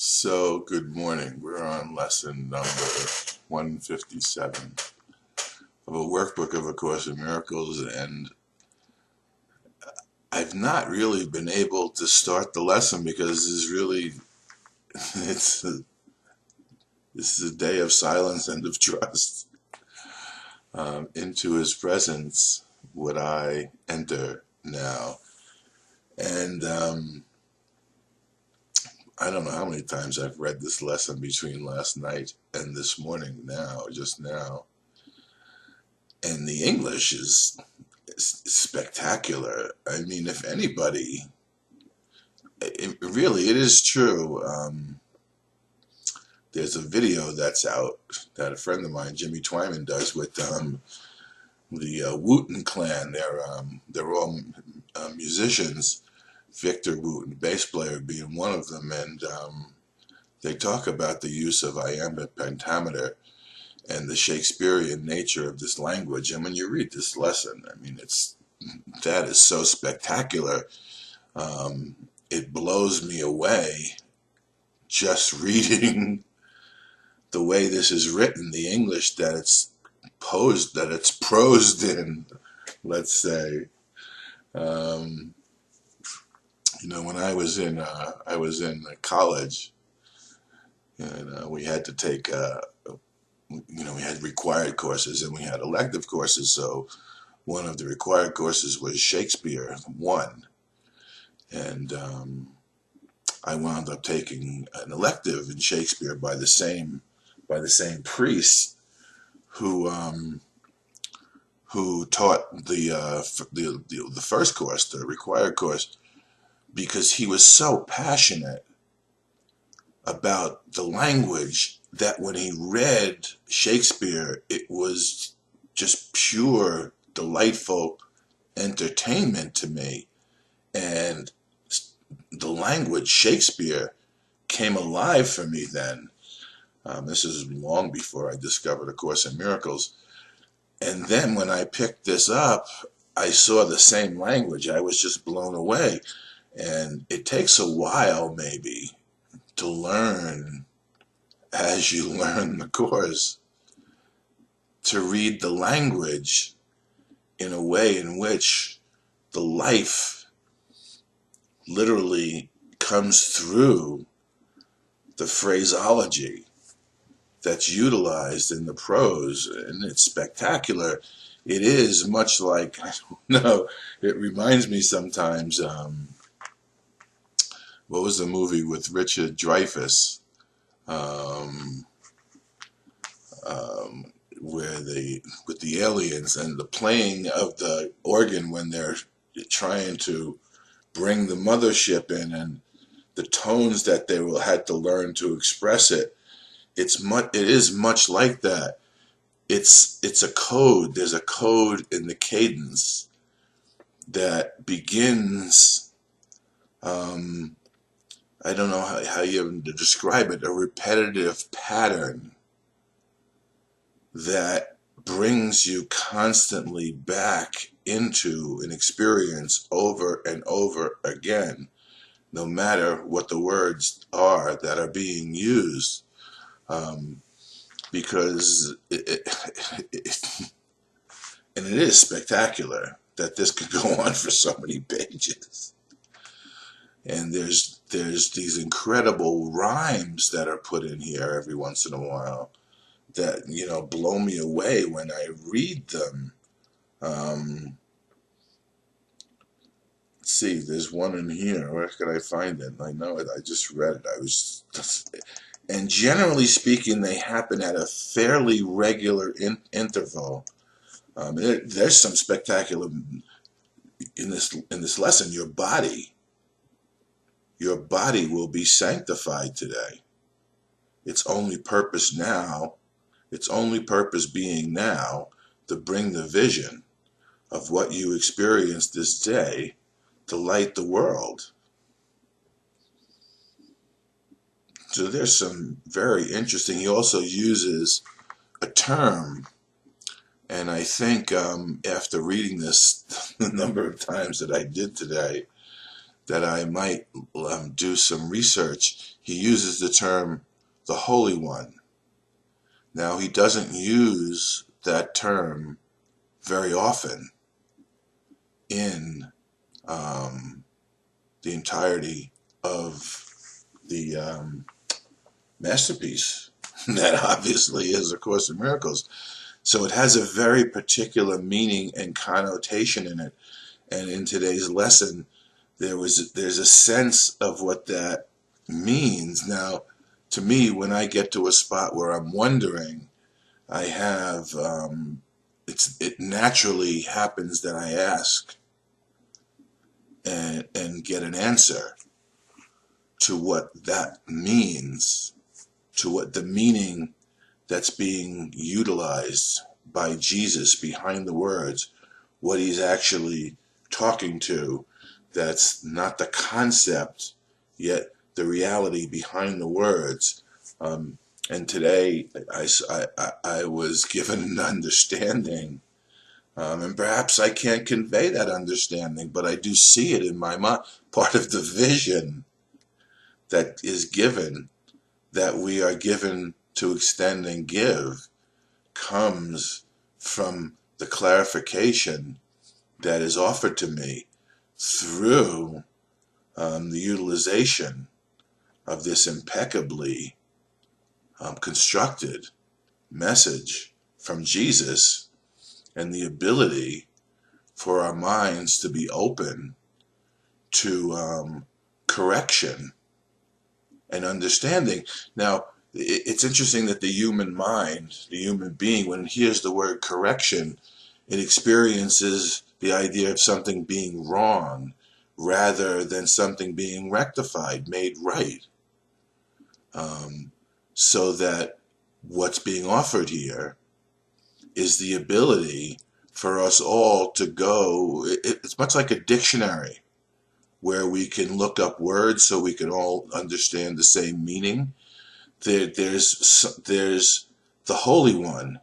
So, good morning. We're on lesson number 157 of a workbook of A Course in Miracles, and I've not really been able to start the lesson because it's a, this is a day of silence and of trust. Into His presence would I enter now. And I don't know how many times I've read this lesson between last night and this morning just now. And the English is spectacular. I mean, if anybody, it is true. There's a video that's out that a friend of mine, Jimmy Twyman, does with the Wooten clan. They're all musicians. Victor Wooten, bass player, being one of them, and they talk about the use of iambic pentameter and the Shakespearean nature of this language. And when you read this lesson, I mean, that is so spectacular. It blows me away just reading the way this is written, the English that it's prosed in, let's say. When I was in college, and we had to take we had required courses and we had elective courses. So one of the required courses was Shakespeare 1, and I wound up taking an elective in Shakespeare by the same priest who taught the first course, the required course, because he was so passionate about the language that when he read Shakespeare, it was just pure, delightful entertainment to me. And the language, Shakespeare, came alive for me then. This is long before I discovered A Course in Miracles. And then when I picked this up, I saw the same language. I was just blown away. And it takes a while, maybe, to learn, as you learn the course, to read the language in a way in which the life literally comes through the phraseology that's utilized in the prose, and it's spectacular. It is much like, I don't know, it reminds me sometimes, what was the movie with Richard Dreyfuss, where with the aliens and the playing of the organ when they're trying to bring the mothership in, and the tones that they will had to learn to express it. It is much like that. It's a code. There's a code in the cadence that begins, I don't know how you even describe it, a repetitive pattern that brings you constantly back into an experience over and over again, no matter what the words are that are being used. Because and it is spectacular that this could go on for so many pages. And there's these incredible rhymes that are put in here every once in a while that, blow me away when I read them. Let's see, there's one in here. Where can I find it? I know it. I just read it. And generally speaking, they happen at a fairly regular interval. There's some spectacular in this lesson. Your body will be sanctified today. Its only purpose being now, to bring the vision of what you experienced this day to light the world. So there's some very interesting. He also uses a term, and I think after reading this the number of times that I did today, that I might do some research, he uses the term the Holy One. Now, he doesn't use that term very often in the entirety of the masterpiece that obviously is A Course in Miracles. So it has a very particular meaning and connotation in it. And in today's lesson, there's a sense of what that means. Now, to me, when I get to a spot where I'm wondering, I have it naturally happens that I ask and get an answer to what that means, to what the meaning that's being utilized by Jesus behind the words, what he's actually talking to. That's not the concept, yet the reality behind the words. And today I was given an understanding, and perhaps I can't convey that understanding, but I do see it in my mind. Part of the vision that is given, that we are given to extend and give, comes from the clarification that is offered to me through the utilization of this impeccably constructed message from Jesus, and the ability for our minds to be open to correction and understanding. Now, it's interesting that the human mind, the human being, when it hears the word correction, it experiences the idea of something being wrong rather than something being rectified, made right. So that what's being offered here is the ability for us all to go, it's much like a dictionary where we can look up words so we can all understand the same meaning. There's the Holy One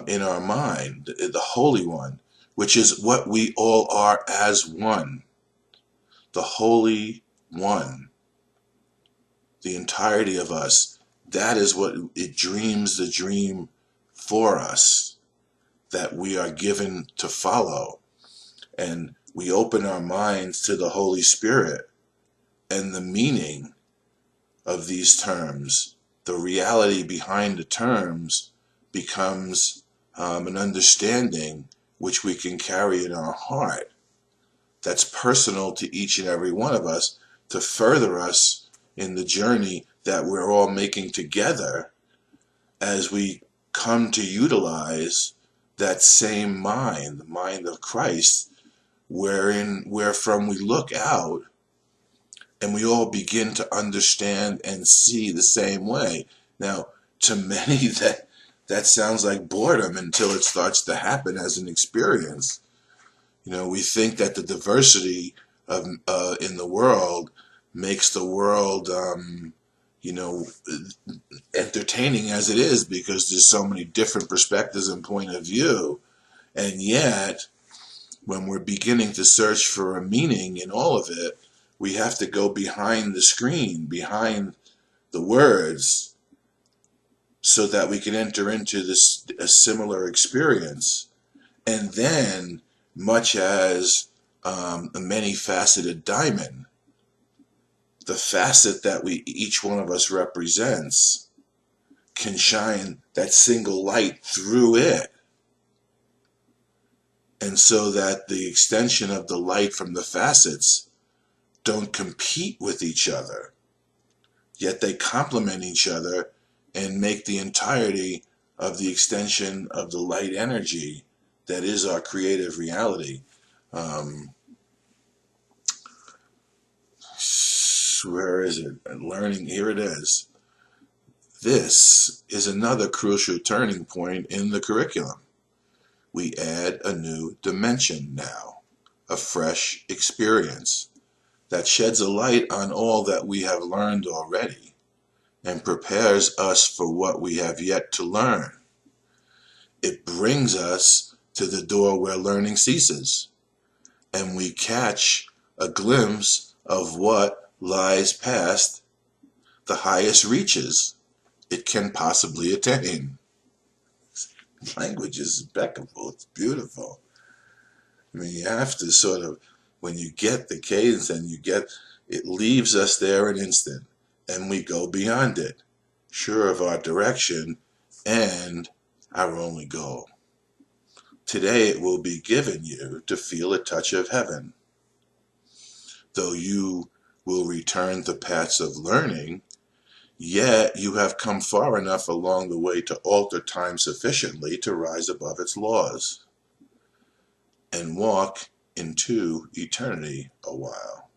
in our mind, the Holy One, which is what we all are as one. The Holy One, the entirety of us, that is what it dreams the dream for us that we are given to follow. And we open our minds to the Holy Spirit and the meaning of these terms. The reality behind the terms becomes an understanding which we can carry in our heart, that's personal to each and every one of us, to further us in the journey that we're all making together as we come to utilize that same mind, the mind of Christ, wherefrom we look out and we all begin to understand and see the same way. Now, to many that sounds like boredom until it starts to happen as an experience. We think that the diversity of in the world makes the world entertaining as it is, because there's so many different perspectives and point of view. And yet, when we're beginning to search for a meaning in all of it, we have to go behind the screen, behind the words, so that we can enter into a similar experience. And then, much as a many-faceted diamond, the facet that each one of us represents can shine that single light through it. And so that the extension of the light from the facets don't compete with each other, yet they complement each other and make the entirety of the extension of the light energy that is our creative reality. Where is it? Learning, here it is. This is another crucial turning point in the curriculum. We add a new dimension now, a fresh experience that sheds a light on all that we have learned already and prepares us for what we have yet to learn. It brings us to the door where learning ceases, and we catch a glimpse of what lies past the highest reaches it can possibly attain. Language is impeccable. It's beautiful. I mean, you have to sort of, when you get the cadence and you get, it leaves us there an instant and we go beyond it, sure of our direction and our only goal. Today it will be given you to feel a touch of heaven. Though you will return the paths of learning, yet you have come far enough along the way to alter time sufficiently to rise above its laws and walk into eternity a while.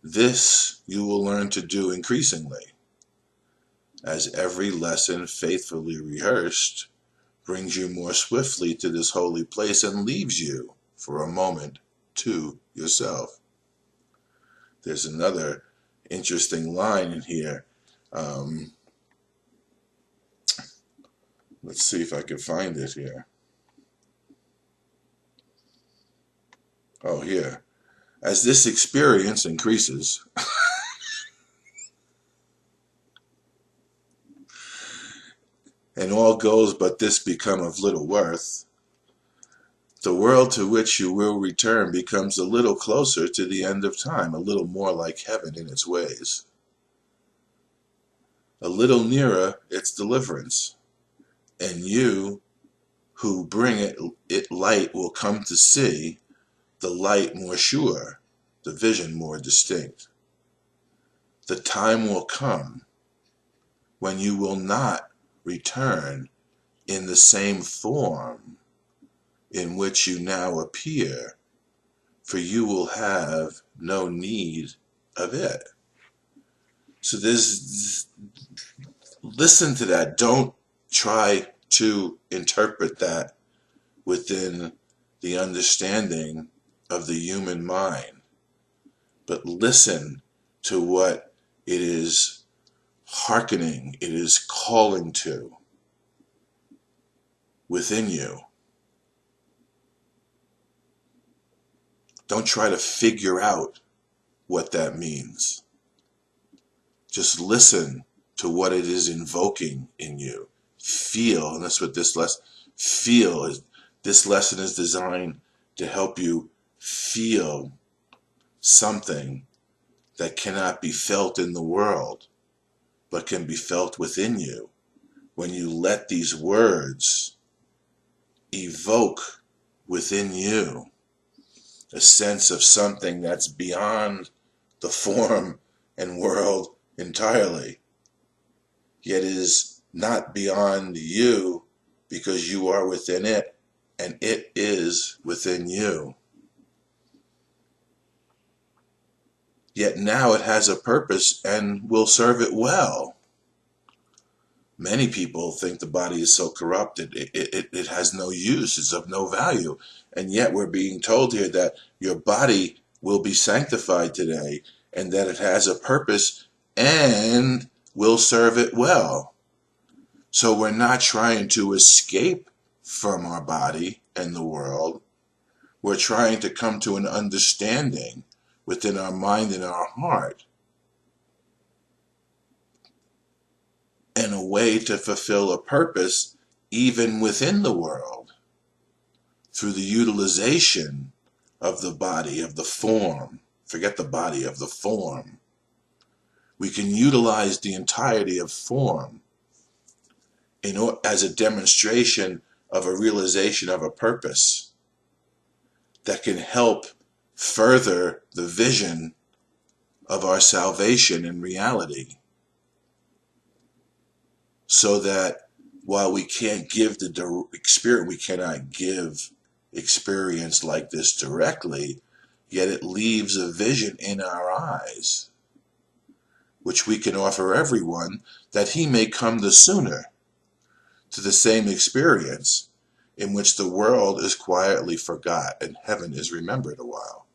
This you will learn to do increasingly, as every lesson faithfully rehearsed brings you more swiftly to this holy place and leaves you for a moment to yourself. There's another interesting line in here. Let's see if I can find it here. Oh, here. As this experience increases, and all goes but this become of little worth, the world to which you will return becomes a little closer to the end of time, a little more like heaven in its ways, a little nearer its deliverance, and you who bring it light will come to see the light more sure, the vision more distinct. The time will come when you will not return in the same form in which you now appear, for you will have no need of it. So listen to that. Don't try to interpret that within the understanding of the human mind, but listen to what it is hearkening, it is calling to within you. Don't try to figure out what that means. Just listen to what it is invoking in you. Feel, and that's what this lesson, feel is. This lesson is designed to help you feel something that cannot be felt in the world, but can be felt within you when you let these words evoke within you a sense of something that's beyond the form and world entirely, yet is not beyond you because you are within it and it is within you. Yet now it has a purpose and will serve it well. Many people think the body is so corrupted, it has no use, it's of no value. And yet we're being told here that your body will be sanctified today and that it has a purpose and will serve it well. So we're not trying to escape from our body and the world. We're trying to come to an understanding within our mind and our heart, and a way to fulfill a purpose even within the world through the utilization of the body, of the form. Forget the body, of the form. We can utilize the entirety of form as a demonstration of a realization of a purpose that can help further the vision of our salvation in reality. So that while we can't give the experience, we cannot give experience like this directly, yet it leaves a vision in our eyes, which we can offer everyone, that he may come the sooner to the same experience in which the world is quietly forgot and heaven is remembered a while.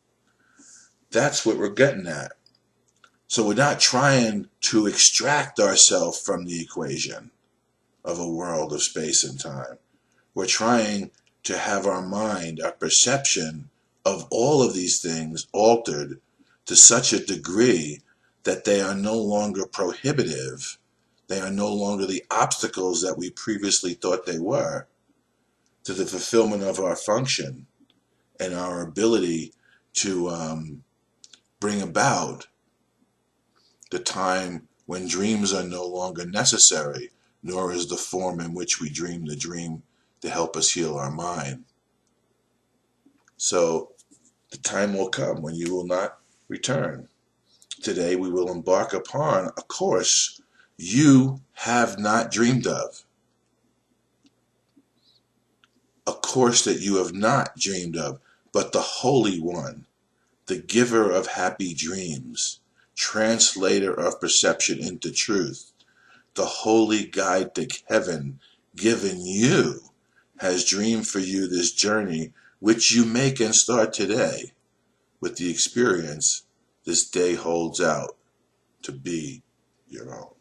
That's what we're getting at. So we're not trying to extract ourselves from the equation of a world of space and time. We're trying to have our mind, our perception of all of these things altered to such a degree that they are no longer prohibitive. They are no longer the obstacles that we previously thought they were to the fulfillment of our function and our ability to bring about the time when dreams are no longer necessary, nor is the form in which we dream the dream to help us heal our mind. So the time will come when you will not return. Today we will embark upon a course you have not dreamed of. A course that you have not dreamed of, but the Holy One, the giver of happy dreams, translator of perception into truth, the holy guide to heaven given you, has dreamed for you this journey which you make and start today with the experience this day holds out to be your own.